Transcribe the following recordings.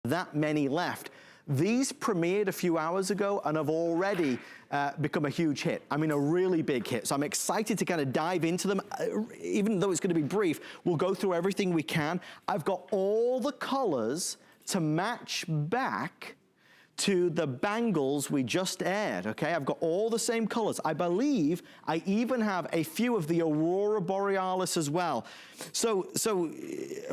that many left. These premiered a few hours ago and have already become a huge hit. I mean, a really big hit. So I'm excited to kind of dive into them. Even though it's going to be brief, we'll go through everything we can. I've got all the colors to match back to the bangles we just aired, okay? I've got all the same colors. I believe I even have a few of the Aurora Borealis as well. So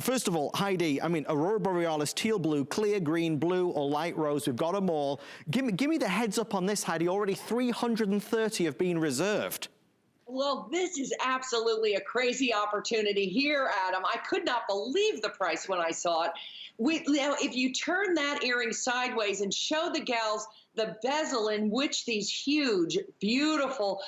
first of all, Heidi, I mean, Aurora Borealis, teal blue, clear green, blue, or light rose, we've got them all. Give me the heads up on this, Heidi. Already 330 have been reserved. Well, this is absolutely a crazy opportunity here, Adam. I could not believe the price when I saw it. Now, if you turn that earring sideways and show the gals the bezel in which these huge, beautiful,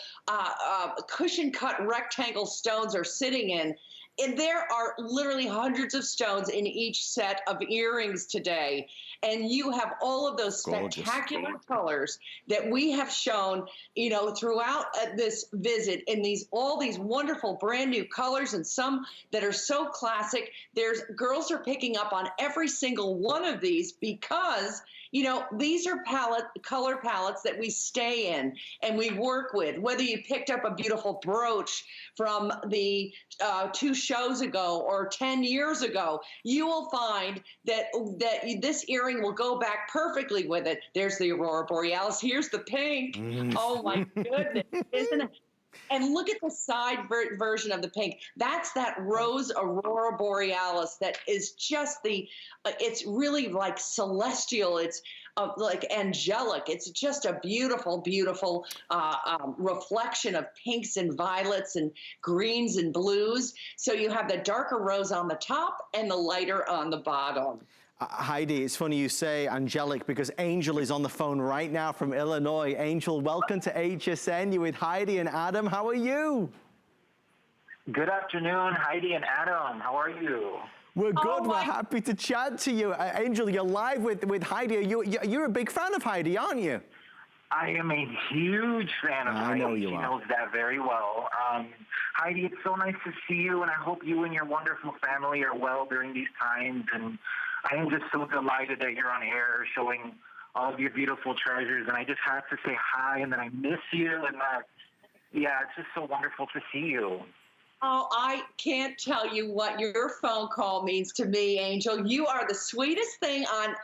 cushion-cut rectangle stones are sitting in, and there are literally hundreds of stones in each set of earrings today. And you have all of those spectacular colors that we have shown, you know, throughout this visit in all these wonderful brand new colors, and some that are so classic. Girls are picking up on every single one of these because, you know, these are color palettes that we stay in and we work with. Whether you picked up a beautiful brooch from the 2 shows ago or 10 years ago, you will find that this earring will go back perfectly with it. There's the Aurora Borealis. Here's the pink. Oh my goodness, isn't it? And look at the side version of the pink. That's that rose Aurora Borealis that is just it's really like celestial. It's like angelic. It's just a beautiful, beautiful reflection of pinks and violets and greens and blues. So you have the darker rose on the top and the lighter on the bottom. Heidi, it's funny you say angelic because Angel is on the phone right now from Illinois. Angel, welcome to HSN. You're with Heidi and Adam. How are you? Good afternoon, Heidi and Adam. How are you? We're good. We're happy to chat to you. Angel, you're live with Heidi. You're a big fan of Heidi, aren't you? I am a huge fan of Heidi. I know you she are. knows that very well. Heidi, it's so nice to see you, and I hope you and your wonderful family are well during these times. And I am just so delighted that you're on air showing all of your beautiful treasures. And I just have to say hi, and that I miss you. And yeah, it's just so wonderful to see you. Oh, I can't tell you what your phone call means to me, Angel. You are the sweetest thing on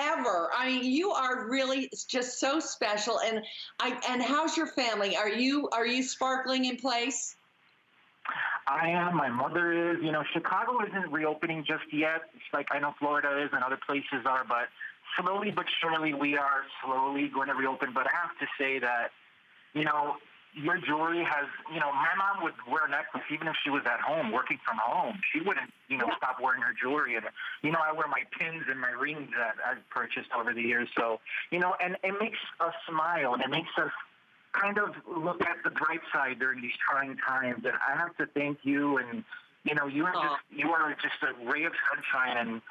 ever. I mean, you are really just so special. And how's your family? Are you sparkling in place? I am. My mother is. You know, Chicago isn't reopening just yet. It's like I know Florida is and other places are, but slowly but surely we are slowly going to reopen. But I have to say that, you know, your jewelry has, you know, my mom would wear a necklace even if she was at home, working from home. She wouldn't, you know, stop wearing her jewelry. And, you know, I wear my pins and my rings that I've purchased over the years. So, you know, and it makes us smile, and it makes us kind of look at the bright side during these trying times. And I have to thank you. And, you know, you are just a ray of sunshine. And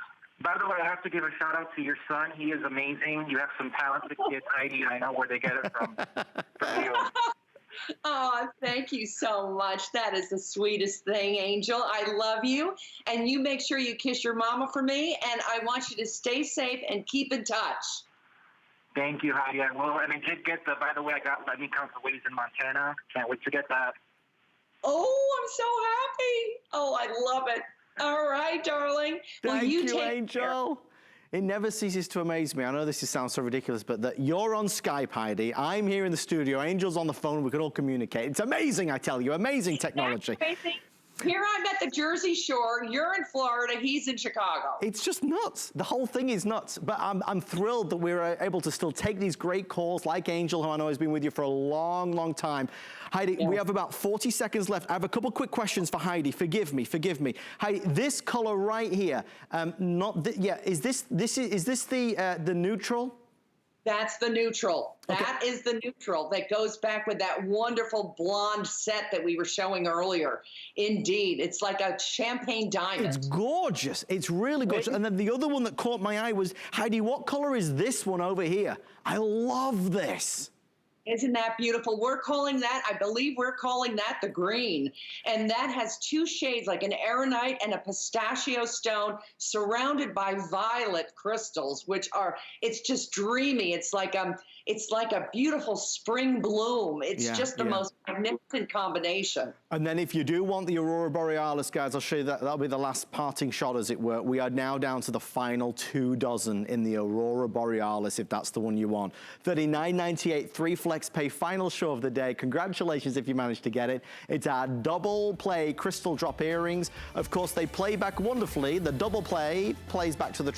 by the way, I have to give a shout out to your son. He is amazing. You have some talented kids, Heidi. I know where they get it from you. Oh, thank you so much. That is the sweetest thing, Angel. I love you. And you make sure you kiss your mama for me. And I want you to stay safe and keep in touch. Thank you, Heidi. I will. And I did get by the way, I got Let Me Count the Ways in Montana. Can't wait to get that. Oh, I'm so happy. Oh, I love it. All right, darling. Thank you, Angel. Care. It never ceases to amaze me. I know this sounds so ridiculous, but that you're on Skype, Heidi. I'm here in the studio. Angel's on the phone. We can all communicate. It's amazing, I tell you. Amazing technology. Here I'm at the Jersey Shore. You're in Florida. He's in Chicago. It's just nuts. The whole thing is nuts. But I'm thrilled that we're able to still take these great calls, like Angel, who I know has been with you for a long, long time. Heidi, we have about 40 seconds left. I have a couple quick questions for Heidi. Forgive me. Heidi, this color right here, is this the neutral? That's the neutral. Okay. That is the neutral that goes back with that wonderful blonde set that we were showing earlier. Indeed, it's like a champagne diamond. It's gorgeous. It's really gorgeous. And then the other one that caught my eye was, Heidi, what color is this one over here? I love this. Isn't that beautiful? We're calling that, I believe we're calling that the green. And that has two shades, like an Erinite and a pistachio stone, surrounded by violet crystals, which are, it's just dreamy. It's like a beautiful spring bloom. It's just the most magnificent combination. And then if you do want the Aurora Borealis, guys, I'll show you that. That'll be the last parting shot, as it were. We are now down to the final 2 dozen in the Aurora Borealis, if that's the one you want. $39.98, 3 flex pay, final show of the day. Congratulations if you managed to get it. It's our double play crystal drop earrings. Of course, they play back wonderfully. The double play plays back to the